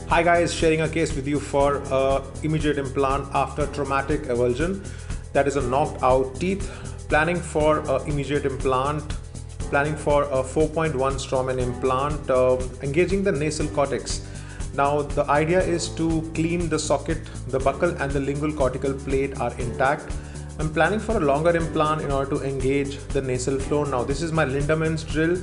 Hi guys, sharing a case with you for immediate implant after traumatic avulsion. That is a knocked out teeth. Planning for immediate implant, planning for a 4.1 Straumann implant, engaging the nasal cortex. Now the idea is to clean the socket, the buccal and the lingual cortical plate are intact. I'm planning for a longer implant in order to engage the nasal floor. Now this is my Lindemann's drill,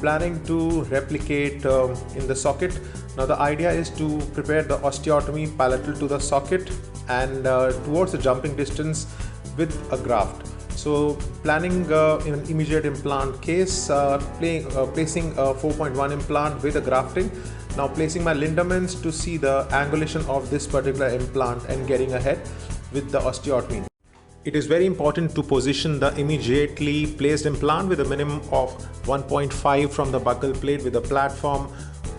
planning to replicate in the socket. Now the idea is to prepare the osteotomy palatal to the socket and towards the jumping distance with a graft. So planning in an immediate implant case, placing a 4.1 implant with a grafting. Now placing my Lindemann's to see the angulation of this particular implant and getting ahead with the osteotomy. It is very important to position the immediately placed implant with a minimum of 1.5 from the buccal plate with a platform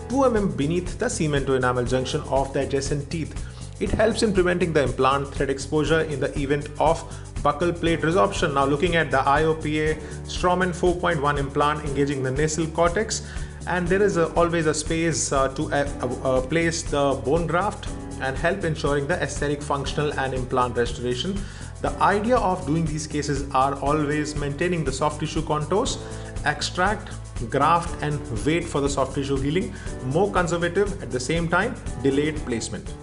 2 mm beneath the cement-to-enamel junction of the adjacent teeth. It helps in preventing the implant thread exposure in the event of buccal plate resorption. Now looking at the IOPA Straumann 4.1 implant engaging the nasal cortex, and there is always a space to place the bone graft and help ensuring the aesthetic, functional and implant restoration. The idea of doing these cases are always maintaining the soft tissue contours, extract, graft and wait for the soft tissue healing, more conservative at the same time, delayed placement.